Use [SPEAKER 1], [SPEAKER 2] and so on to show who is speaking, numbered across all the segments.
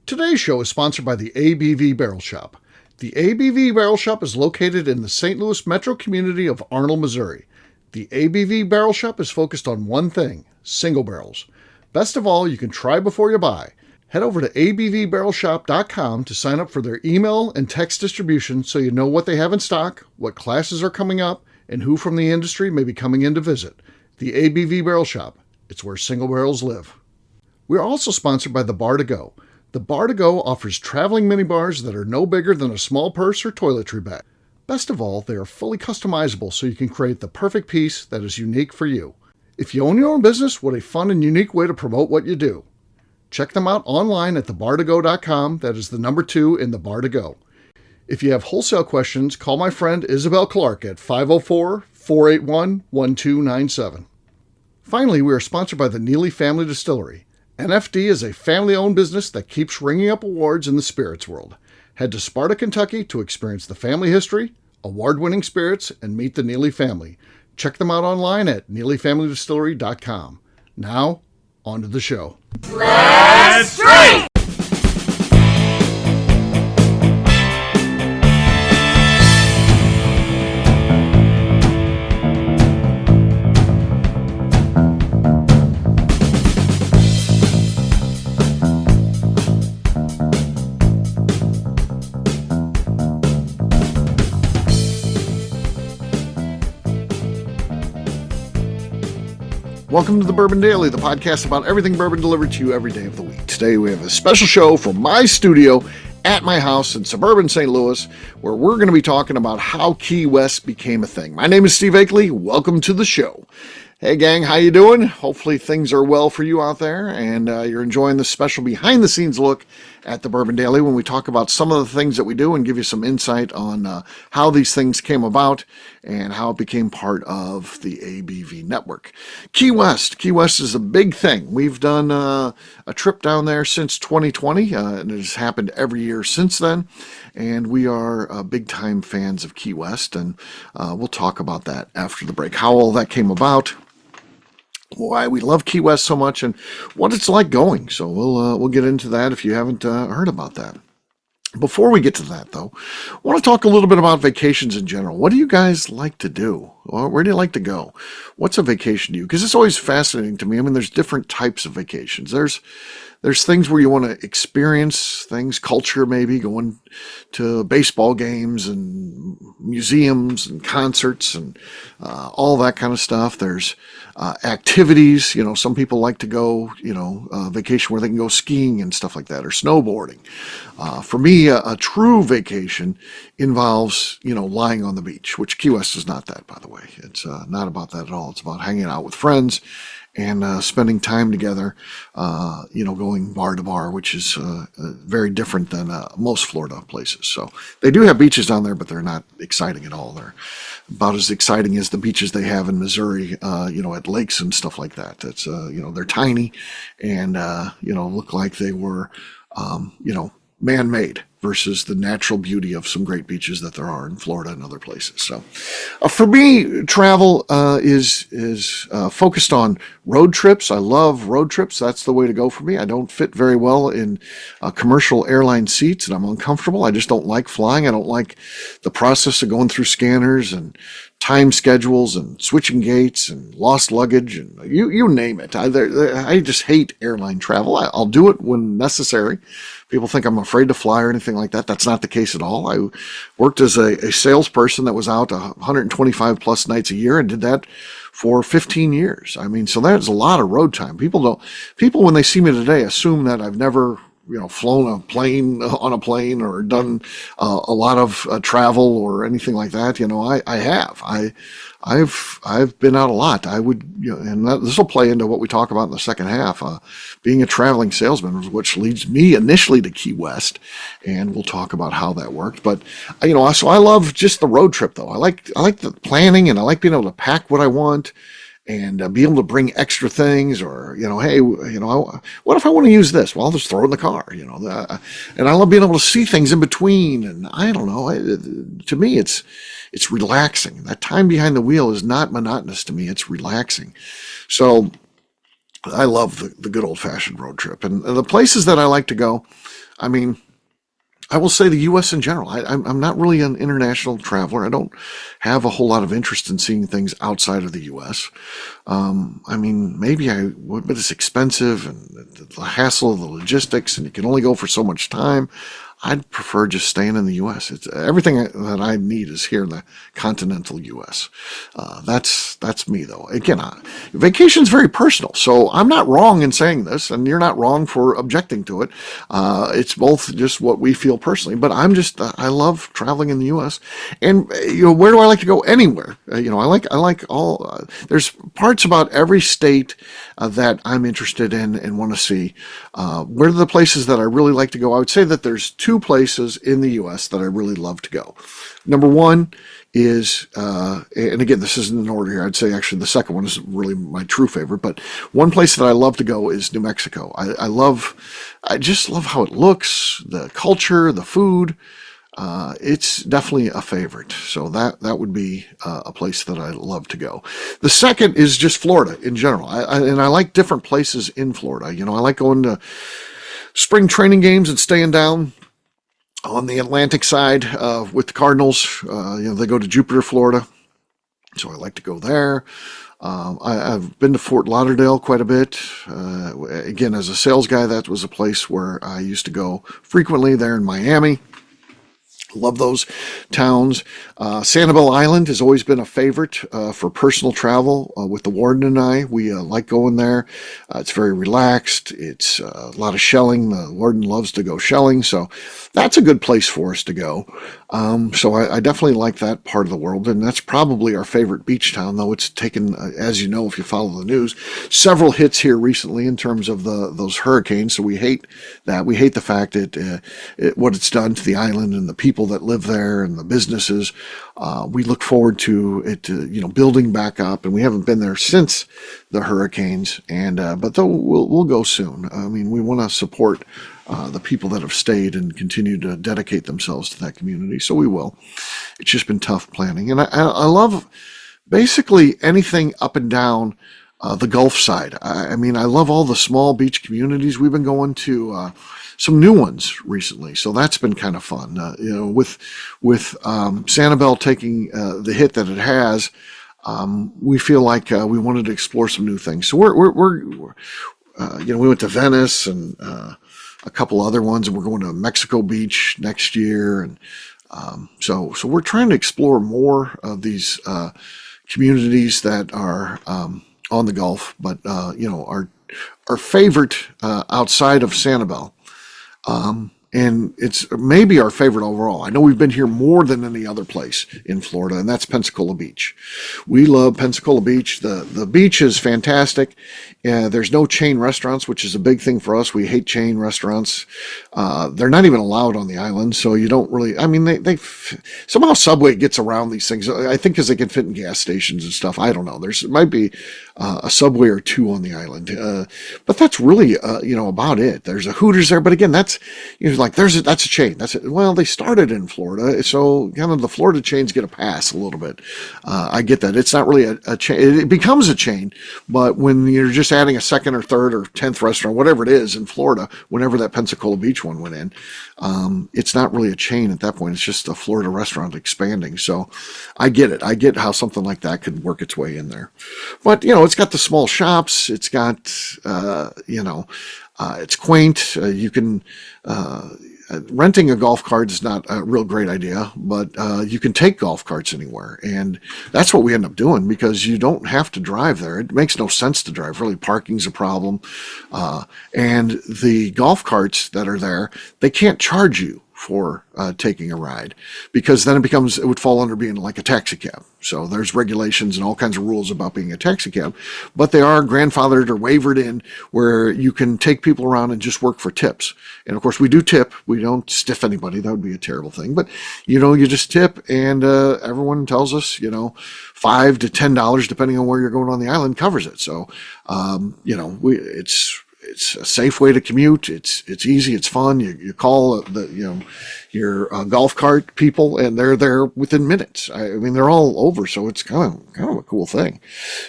[SPEAKER 1] Today's show is sponsored by the ABV Barrel Shop. The ABV Barrel Shop is located in the St. Louis metro community of Arnold, Missouri. The ABV Barrel Shop is focused on one thing: single barrels. Best of all, you can try before you buy. Head over to abvbarrelshop.com to sign up for their email and text distribution so you know what they have in stock, what classes are coming up, and who from the industry may be coming in to visit. The ABV Barrel Shop. It's where single barrels live. We are also sponsored by the Bar to Go. The Bar to Go offers traveling minibars that are no bigger than a small purse or toiletry bag. Best of all, they are fully customizable so you can create the perfect piece that is unique for you. If you own your own business, what a fun and unique way to promote what you do. Check them out online at thebar2go.com. That is the number 2 in the Bar to Go. If you have wholesale questions, call my friend Isabel Clark at 504-481-1297. Finally, we are sponsored by the Neely Family Distillery. NFD is a family-owned business that keeps ringing up awards in the spirits world. Head to Sparta, Kentucky to experience the family history, award-winning spirits, and meet the Neely family. Check them out online at neelyfamilydistillery.com. Now, on to the show.
[SPEAKER 2] Let's drink!
[SPEAKER 1] Welcome to the Bourbon Daily, the podcast about everything bourbon delivered to you every day of the week. Today we have a special show from my studio at my house in suburban St. Louis, where we're going to be talking about how Key West became a thing. My name is Steve Akeley. Welcome to the show. Hey gang, how you doing? Hopefully things are well for you out there, and you're enjoying this special behind-the-scenes look at the Bourbon Daily when we talk about some of the things that we do and give you some insight on how these things came about and how it became part of the ABV network. Key West is a big thing. We've done a trip down there since 2020, and it has happened every year since then, and we are big-time fans of Key West, and we'll talk about that after the break, how all that came about, why we love Key West so much, and what it's like going. So we'll get into that if you haven't heard about that. Before we get to that, though, I want to talk a little bit about vacations in general. What do you guys like to do? Or where do you like to go? What's a vacation to you? Because it's always fascinating to me. I mean, there's different types of vacations. There's things where you want to experience things, culture maybe, going to baseball games and museums and concerts and all that kind of stuff. There's activities. You know, some people like to go, vacation where they can go skiing and stuff like that, or snowboarding. For me, a true vacation involves, lying on the beach, which Key West is not that, by the way. It's not about that at all. It's about hanging out with friends and spending time together, going bar to bar, which is very different than most Florida places. So they do have beaches down there, but they're not exciting at all. They're about as exciting as the beaches they have in Missouri, at lakes and stuff like that. It's, they're tiny and, look like they were, man-made versus the natural beauty of some great beaches that there are in Florida and other places. So for me, travel is focused on road trips. I love road trips. That's the way to go for me. I don't fit very well in commercial airline seats, and I'm uncomfortable. I just don't like flying. I don't like the process of going through scanners and time schedules and switching gates and lost luggage and you name it. I just hate airline travel. I'll do it when necessary. People think I'm afraid to fly or anything like that. That's not the case at all. I worked as a salesperson that was out 125 plus nights a year and did that for 15 years. I mean, so that's a lot of road time. People when they see me today assume that I've never flown on a plane or done a lot of travel or anything like that. I have. I've been out a lot. I would, and this will play into what we talk about in the second half. Being a traveling salesman, which leads me initially to Key West, and we'll talk about how that worked. But so I love just the road trip, though. I like the planning, and I like being able to pack what I want and be able to bring extra things, or hey, what if I want to use this? Well, I'll just throw it in the car. And I love being able to see things in between. And I don't know. To me, it's relaxing. That time behind the wheel is not monotonous to me. It's relaxing. So I love the good old-fashioned road trip. And the places that I like to go, I mean, I will say the U.S. in general. I'm not really an international traveler. I don't have a whole lot of interest in seeing things outside of the U.S. I mean, maybe I would, but it's expensive and the hassle of the logistics, and you can only go for so much time. I'd prefer just staying in the U.S. It's everything that I need is here in the continental U.S. That's me though. Again, vacation's very personal, so I'm not wrong in saying this, and you're not wrong for objecting to it. It's both just what we feel personally, but I love traveling in the U.S. And where do I like to go? Anywhere. I like all. There's parts about every state that I'm interested in and want to see. Where are the places that I really like to go? I would say that there's two places in the U.S. that I really love to go. Number one is, and again, this isn't in order here. I'd say actually the second one is really my true favorite. But one place that I love to go is New Mexico. I just love how it looks, the culture, the food. It's definitely a favorite. So that would be a place that I love to go. The second is just Florida in general. I like different places in Florida. I like going to spring training games and staying down on the Atlantic side with the Cardinals. They go to Jupiter, Florida. So I like to go there. I've been to Fort Lauderdale quite a bit. Again, as a sales guy, that was a place where I used to go frequently there in Miami. Love those towns. Sanibel Island has always been a favorite for personal travel with the warden and I. We like going there. It's very relaxed. It's a lot of shelling. The warden loves to go shelling, so that's a good place for us to go. So I definitely like that part of the world, and that's probably our favorite beach town, though it's taken, as you know, if you follow the news, several hits here recently in terms of those hurricanes, so we hate that. We hate the fact that what it's done to the island and the people that live there and the businesses. We look forward to it, building back up, and we haven't been there since the hurricanes. But though we'll go soon. I mean, we want to support the people that have stayed and continue to dedicate themselves to that community, so we will. It's just been tough planning, and I love basically anything up and down the Gulf side. I mean, I love all the small beach communities. We've been going to some new ones recently, so that's been kind of fun. With Sanibel taking the hit that it has, we feel like we wanted to explore some new things. So we went to Venice and a couple other ones, and we're going to Mexico Beach next year, and so we're trying to explore more of these communities that are on the Gulf, but our favorite outside of Sanibel. And it's maybe our favorite overall. I know we've been here more than any other place in Florida, and that's Pensacola Beach. We love Pensacola Beach. The beach is fantastic. There's no chain restaurants, which is a big thing for us. We hate chain restaurants. They're not even allowed on the island, so you don't really. I mean, they somehow Subway gets around these things. I think because they can fit in gas stations and stuff. I don't know. There might be a Subway or two on the island, but that's really about it. There's a Hooters there, but again, that's that's a chain. Well, they started in Florida, so kind of the Florida chains get a pass a little bit. I get that. It's not really a chain. It becomes a chain, but when you're just adding a second or third or 10th restaurant, whatever it is in Florida, whenever that Pensacola Beach one went in, it's not really a chain at that point. It's just a Florida restaurant expanding. So I get it. I get how something like that could work its way in there. But, it's got the small shops. It's got, it's quaint. You can, renting a golf cart is not a real great idea, but you can take golf carts anywhere. And that's what we end up doing because you don't have to drive there. It makes no sense to drive. Really, parking's a problem. And the golf carts that are there, they can't charge you for taking a ride because then it would fall under being like a taxi cab. So there's regulations and all kinds of rules about being a taxi cab, but they are grandfathered or waivered in where you can take people around and just work for tips. And of course we do tip. We don't stiff anybody. That would be a terrible thing, but you just tip and everyone tells us, $5 to $10, depending on where you're going on the island, covers it. So, it's a safe way to commute. It's easy. It's fun. You call your golf cart people, and they're there within minutes. I mean, they're all over, so it's kind of a cool thing.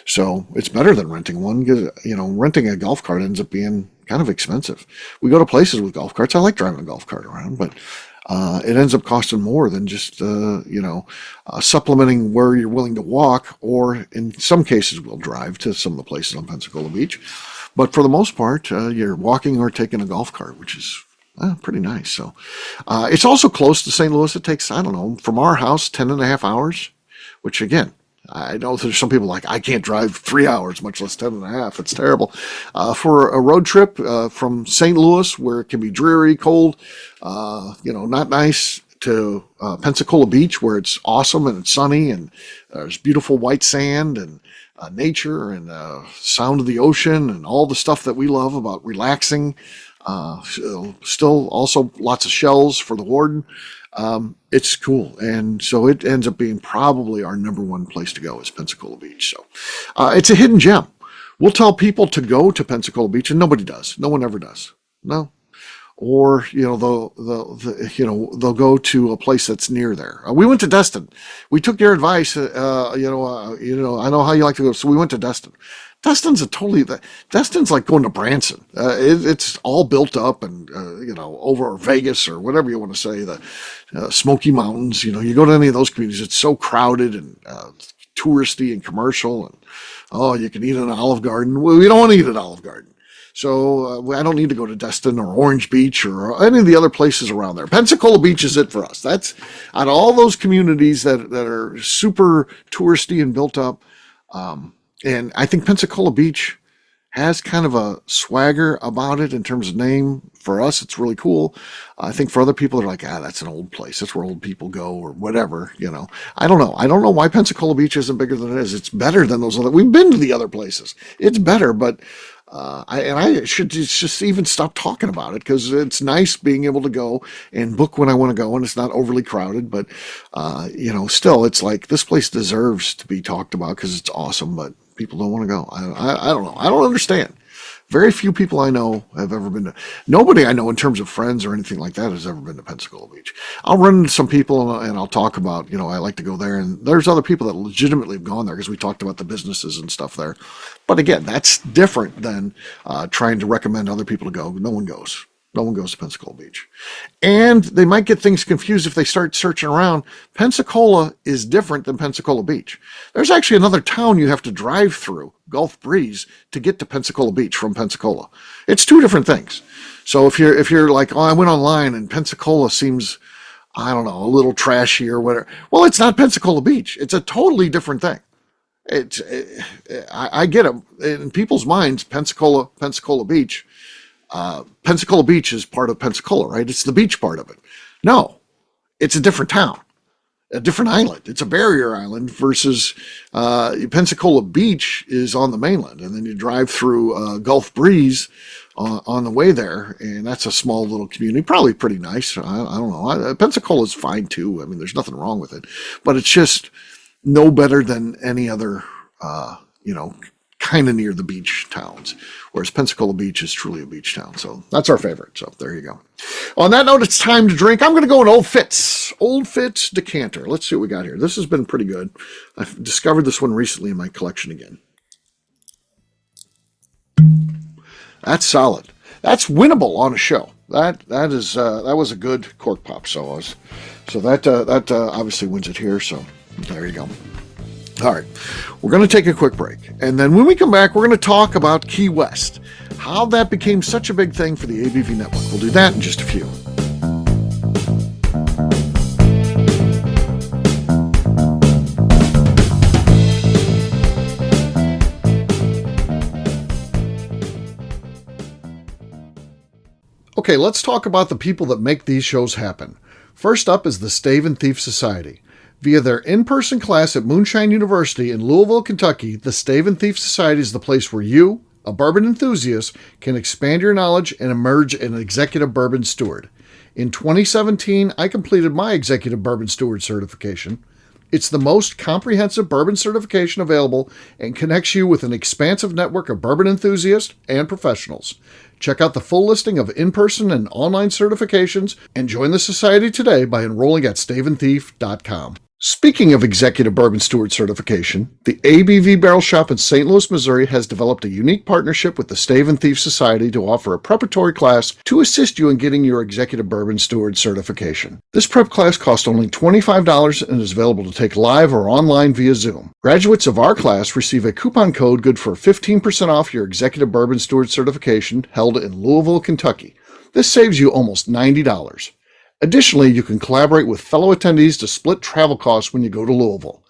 [SPEAKER 1] So it's better than renting one because renting a golf cart ends up being kind of expensive. We go to places with golf carts. I like driving a golf cart around, but it ends up costing more than just, supplementing where you're willing to walk, or in some cases we'll drive to some of the places on Pensacola Beach. But for the most part, you're walking or taking a golf cart, which is pretty nice. So it's also close to St. Louis. It takes, I don't know, from our house, 10.5 hours, which again, I know there's some people like, I can't drive 3 hours, much less 10.5. It's terrible. For a road trip from St. Louis, where it can be dreary, cold, not nice, to Pensacola Beach, where it's awesome and it's sunny and there's beautiful white sand and nature and sound of the ocean and all the stuff that we love about relaxing. Still also lots of shells for the warden. It's cool. And so it ends up being probably our number one place to go is Pensacola Beach. So it's a hidden gem. We'll tell people to go to Pensacola Beach and nobody does. No one ever does. No. Or, they'll go to a place that's near there. We went to Destin. We took your advice. I know how you like to go. So we went to Destin. Destin's like going to Branson. It's all built up and, over Vegas or whatever you want to say, the Smoky Mountains. You go to any of those communities, it's so crowded and touristy and commercial. And, you can eat at an Olive Garden. Well, we don't want to eat at Olive Garden. So I don't need to go to Destin or Orange Beach or any of the other places around there. Pensacola Beach is it for us. That's out of all those communities that are super touristy and built up. And I think Pensacola Beach has kind of a swagger about it in terms of name. For us, it's really cool. I think for other people, they're like, that's an old place. That's where old people go or whatever, I don't know. I don't know why Pensacola Beach isn't bigger than it is. It's better than those other. We've been to the other places. It's better, but I should just even stop talking about it because it's nice being able to go and book when I want to go and it's not overly crowded. But, still, it's like this place deserves to be talked about because it's awesome, but people don't want to go. I don't know. I don't understand. Very few people I know have ever been to, nobody I know in terms of friends or anything like that has ever been to Pensacola Beach. I'll run into some people and I'll talk about, I like to go there, and there's other people that legitimately have gone there because we talked about the businesses and stuff there. But again, that's different than trying to recommend other people to go. No one goes. No one goes to Pensacola Beach. And they might get things confused if they start searching around. Pensacola is different than Pensacola Beach. There's actually another town you have to drive through, Gulf Breeze, to get to Pensacola Beach from Pensacola. It's two different things. So if you're like, I went online and Pensacola seems, I don't know, a little trashy or whatever. Well, it's not Pensacola Beach. It's a totally different thing. I get it. In people's minds, Pensacola Beach, Pensacola Beach is part of Pensacola, right? It's the beach part of it. No, it's a different town, a different island. It's a barrier island versus Pensacola Beach is on the mainland. And then you drive through Gulf Breeze on the way there. And that's a small little community, probably pretty nice. I don't know. Pensacola is fine too. I mean, there's nothing wrong with it, but it's just no better than any other, kind of near the beach towns, whereas Pensacola Beach is truly a beach town. So that's our favorite. So there you go. On that note, it's time to drink. I'm going to go in Old Fitz decanter. Let's see what we got here. This has been pretty good. I've discovered this one recently in my collection again. That's solid. That's winnable on a show. That was a good cork pop. So that obviously wins it here. So there you go. All right, we're going to take a quick break. And then when we come back, we're going to talk about Key West, how that became such a big thing for the ABV network. We'll do that in just a few. Okay, let's talk about the people that make these shows happen. First up is the Stave and Thief Society. Via their in-person class at Moonshine University in Louisville, Kentucky, the Stave and Thief Society is the place where you, a bourbon enthusiast, can expand your knowledge and emerge an executive bourbon steward. In 2017, I completed my executive bourbon steward certification. It's the most comprehensive bourbon certification available and connects you with an expansive network of bourbon enthusiasts and professionals. Check out the full listing of in-person and online certifications and join the society today by enrolling at staveandthief.com. Speaking of Executive Bourbon Steward certification, the ABV Barrel Shop in St. Louis, Missouri has developed a unique partnership with the Stave and Thief Society to offer a preparatory class to assist you in getting your Executive Bourbon Steward certification. This prep class costs only $25 and is available to take live or online via Zoom. Graduates of our class receive a coupon code good for 15% off your Executive Bourbon Steward certification held in Louisville, Kentucky. This saves you almost $90. Additionally, you can collaborate with fellow attendees to split travel costs when you go to Louisville.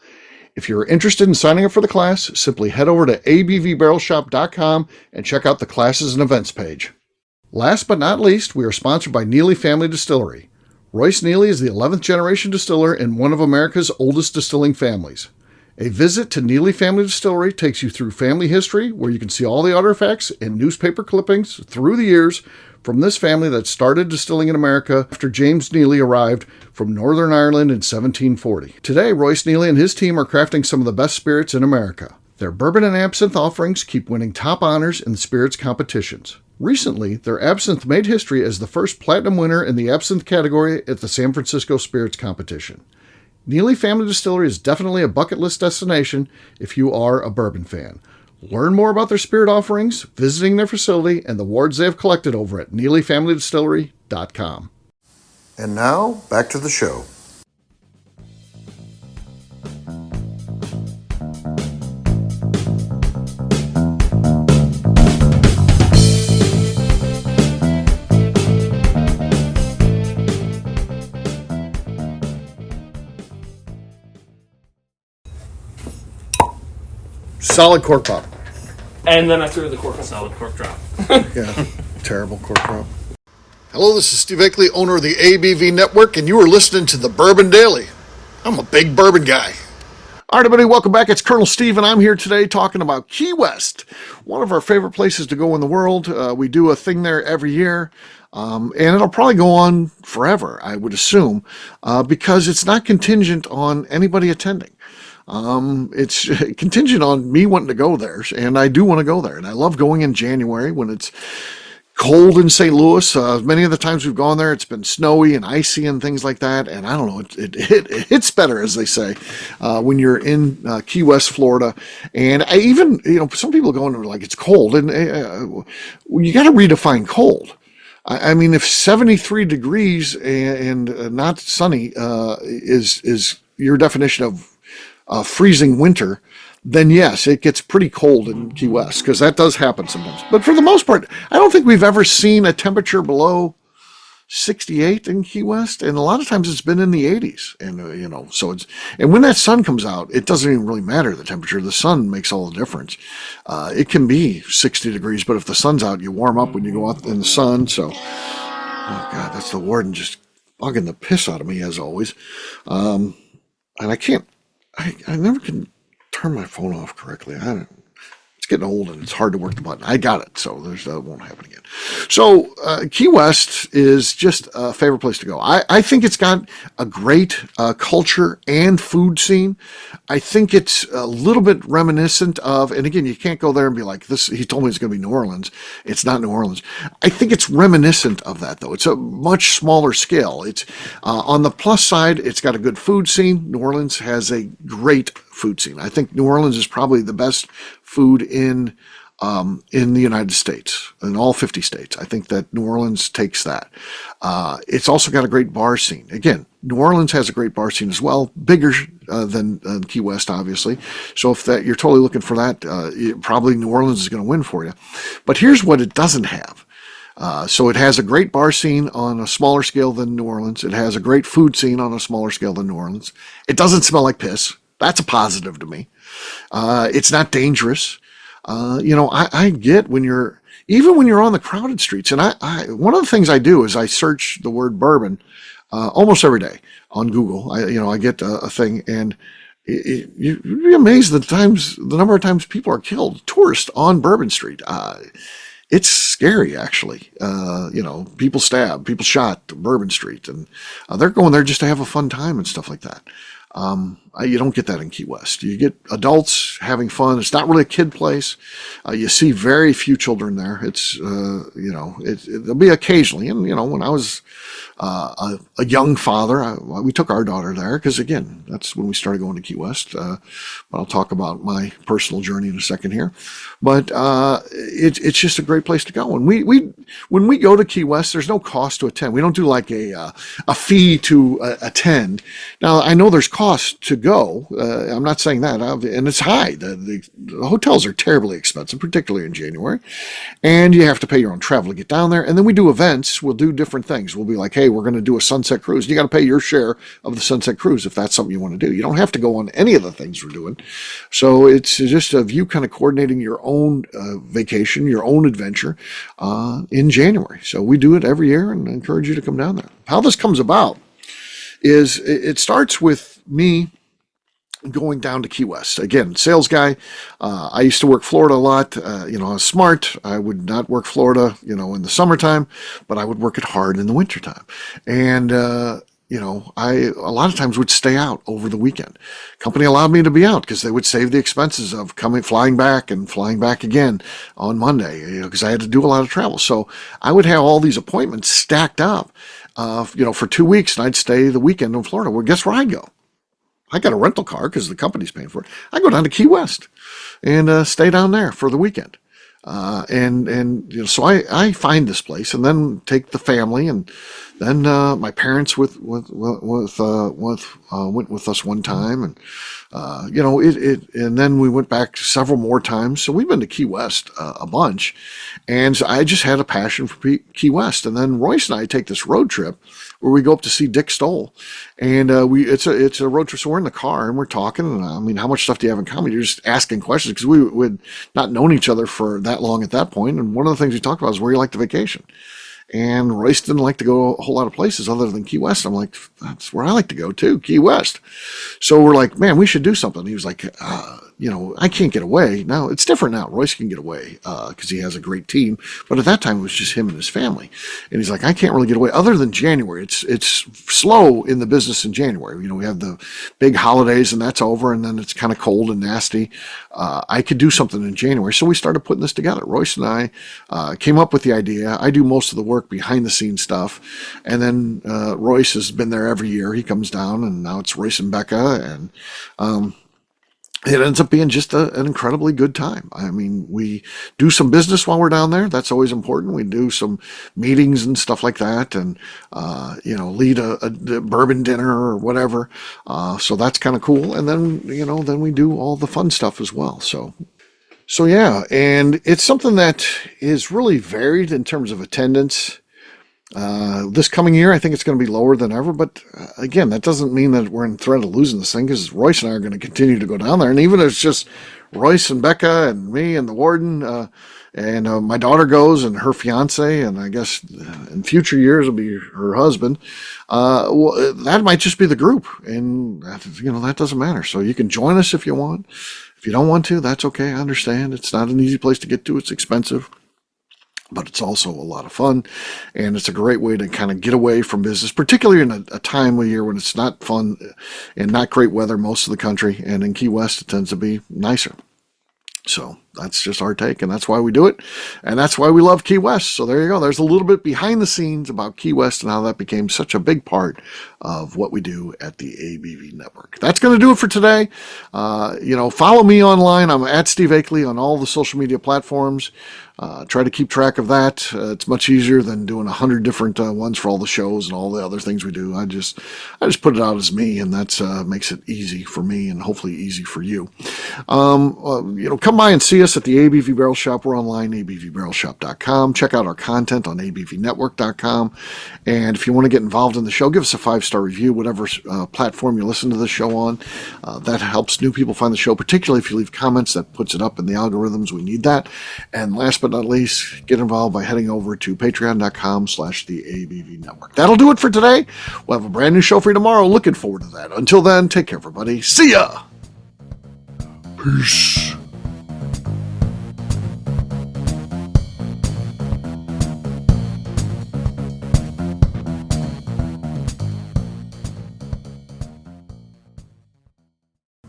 [SPEAKER 1] If you're interested in signing up for the class, simply head over to abvbarrelshop.com and check out the classes and events page. Last but not least, we are sponsored by Neely Family Distillery. Royce Neely is the 11th generation distiller in one of America's oldest distilling families. A visit to Neely Family Distillery takes you through family history, where you can see all the artifacts and newspaper clippings through the years from this family that started distilling in America after James Neely arrived from Northern Ireland in 1740. Today, Royce Neely and his team are crafting some of the best spirits in America. Their bourbon and absinthe offerings keep winning top honors in the spirits competitions. Recently, their absinthe made history as the first platinum winner in the absinthe category at the San Francisco Spirits Competition. Neely Family Distillery is definitely a bucket list destination if you are a bourbon fan. Learn more about their spirit offerings, visiting their facility, and the awards they have collected over at NeelyFamilyDistillery.com. And now, back to the show. Solid cork pop.
[SPEAKER 3] And then I threw the cork on.
[SPEAKER 2] Solid cork drop.
[SPEAKER 1] Yeah, terrible cork pop. Hello, this is Steve Akeley, owner of the ABV Network, and you are listening to the Bourbon Daily. I'm a big bourbon guy. All right, everybody, welcome back. It's Colonel Steve, and I'm here today talking about Key West, one of our favorite places to go in the world. We do a thing there every year, and it'll probably go on forever, I would assume, because it's not contingent on anybody attending. It's contingent on me wanting to go there, and I do want to go there, and I love going in January when it's cold in St. Louis. Many of the times we've gone there, it's been snowy and icy and things like that, and I don't know, it hits better, as they say, when you're in Key West, Florida. And I even, some people go into like it's cold, and you got to redefine cold. I mean, if 73 degrees and not sunny is your definition of freezing winter, then yes, it gets pretty cold in Key West, because that does happen sometimes. But for the most part, I don't think we've ever seen a temperature below 68 in Key West, and a lot of times it's been in the 80s. And so and when that sun comes out, it doesn't even really matter the temperature. The sun makes all the difference. It can be 60 degrees, but if the sun's out, you warm up when you go out in the sun. So, oh God, that's the warden just bugging the piss out of me, as always. And I never can turn my phone off correctly. It's getting old and it's hard to work the button. I got it, so that won't happen again. So Key West is just a favorite place to go. I think it's got a great culture and food scene. I think it's a little bit reminiscent of, and again, you can't go there and be like, this. He told me it's going to be New Orleans. It's not New Orleans. I think it's reminiscent of that, though. It's a much smaller scale. It's on the plus side, it's got a good food scene. New Orleans has a great food scene. I think New Orleans is probably the best food in the United States, in all 50 states. I think that New Orleans takes that. It's also got a great bar scene. Again, New Orleans has a great bar scene as well, bigger than Key West, obviously. So if you're totally looking for that, probably New Orleans is going to win for you. But here's what it doesn't have. So it has a great bar scene on a smaller scale than New Orleans. It has a great food scene on a smaller scale than New Orleans. It doesn't smell like piss. That's a positive to me. It's not dangerous. I get when you're on the crowded streets, and one of the things I do is I search the word bourbon almost every day on Google. I get a thing, and you'd be amazed the number of times people are killed, tourists on Bourbon Street. It's scary, actually. People stabbed, people shot Bourbon Street, and they're going there just to have a fun time and stuff like that. You don't get that in Key West. You get adults having fun. It's not really a kid place. You see very few children there. It's, there'll be occasionally. And, when I was a young father, we took our daughter there because, again, that's when we started going to Key West. But I'll talk about my personal journey in a second here. But it's just a great place to go. And when we go to Key West, there's no cost to attend. We don't do like a fee to attend. Now, I know there's cost to go. I'm not saying that. And it's high. The hotels are terribly expensive, particularly in January. And you have to pay your own travel to get down there. And then we do events. We'll do different things. We'll be like, hey, we're going to do a sunset cruise. You got to pay your share of the sunset cruise if that's something you want to do. You don't have to go on any of the things we're doing. So it's just of you kind of coordinating your own vacation, your own adventure in January. So we do it every year and I encourage you to come down there. How this comes about is it starts with me going down to Key West. Again, sales guy. I used to work Florida a lot. I was smart. I would not work Florida, in the summertime, but I would work it hard in the wintertime. And, I a lot of times would stay out over the weekend. Company allowed me to be out because they would save the expenses of flying back and flying back again on Monday, because I had to do a lot of travel. So I would have all these appointments stacked up, for 2 weeks, and I'd stay the weekend in Florida. Well, guess where I go? I got a rental car because the company's paying for it. I go down to Key West and stay down there for the weekend. So I find this place and then take the family, and then my parents went with us one time, and and then we went back several more times. So we've been to Key West a bunch, and so I just had a passion for Key West. And then Royce and I take this road trip where we go up to see Dick Stoll, and it's a road trip. So we're in the car and we're talking, and how much stuff do you have in common? You're just asking questions because we would not known each other for that long at that point. And one of the things we talked about is where you like to vacation. And Royce didn't like to go a whole lot of places other than Key West. I'm like, that's where I like to go too, Key West. So we're like, man, we should do something. He was like, I can't get away. Now, it's different now. Royce can get away because he has a great team. But at that time, it was just him and his family. And he's like, I can't really get away other than January. It's slow in the business in January. We have the big holidays and that's over. And then it's kind of cold and nasty. I could do something in January. So we started putting this together. Royce and I came up with the idea. I do most of the work behind the scenes stuff. And then Royce has been there every year. He comes down, and now it's Royce and Becca. And it ends up being just an incredibly good time. I mean, we do some business while we're down there. That's always important. We do some meetings and stuff like that, and lead a bourbon dinner or whatever. So that's kind of cool. And then then we do all the fun stuff as well. So yeah, and it's something that is really varied in terms of attendance. This coming year, I think it's going to be lower than ever. But again, that doesn't mean that we're in threat of losing this thing, because Royce and I are going to continue to go down there. And even if it's just Royce and Becca and me and the warden, and my daughter goes and her fiance, and I guess in future years will be her husband, that might just be the group. And, that doesn't matter. So you can join us if you want. If you don't want to, that's okay. I understand. It's not an easy place to get to. It's expensive. But it's also a lot of fun, and it's a great way to kind of get away from business, particularly in a time of year when it's not fun and not great weather most of the country. And in Key West, it tends to be nicer. So that's just our take, and that's why we do it, and that's why we love Key West. So there you go. There's a little bit behind the scenes about Key West and how that became such a big part of what we do at the ABV Network. That's going to do it for today. Follow me online. I'm at Steve Akeley on all the social media platforms. Try to keep track of that. It's much easier than doing 100 different ones for all the shows and all the other things we do. I just put it out as me, and that's makes it easy for me and hopefully easy for you. Come by and see us at the ABV Barrel Shop. We're online, abvbarrelshop.com. Check out our content on abvnetwork.com. And if you want to get involved in the show, give us a 5-star review, whatever platform you listen to the show on. That helps new people find the show, particularly if you leave comments. That puts it up in the algorithms. We need that. And last but not least, get involved by heading over to patreon.com/the ABV Network. That'll do it for today. We'll have a brand new show for you tomorrow. Looking forward to that. Until then, take care, everybody. See ya! Peace.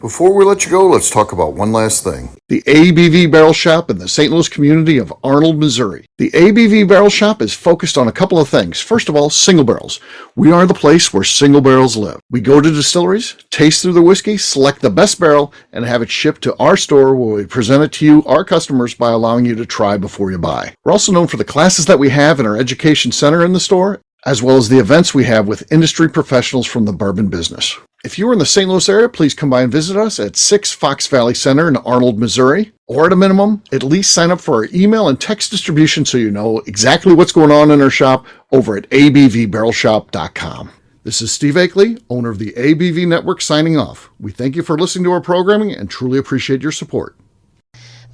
[SPEAKER 1] Before we let you go, let's talk about one last thing. The ABV Barrel Shop in the St. Louis community of Arnold, Missouri. The ABV Barrel Shop is focused on a couple of things. First of all, single barrels. We are the place where single barrels live. We go to distilleries, taste through the whiskey, select the best barrel, and have it shipped to our store where we present it to you, our customers, by allowing you to try before you buy. We're also known for the classes that we have in our education center in the store, as well as the events we have with industry professionals from the bourbon business. If you're in the St. Louis area, please come by and visit us at 6 Fox Valley Center in Arnold, Missouri. Or at a minimum, at least sign up for our email and text distribution so you know exactly what's going on in our shop over at abvbarrelshop.com. This is Steve Akeley, owner of the ABV Network, signing off. We thank you for listening to our programming and truly appreciate your support.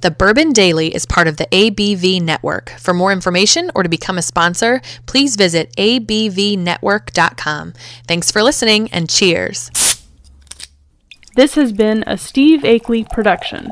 [SPEAKER 4] The Bourbon Daily is part of the ABV Network. For more information or to become a sponsor, please visit abvnetwork.com. Thanks for listening and cheers.
[SPEAKER 5] This has been a Steve Akeley production.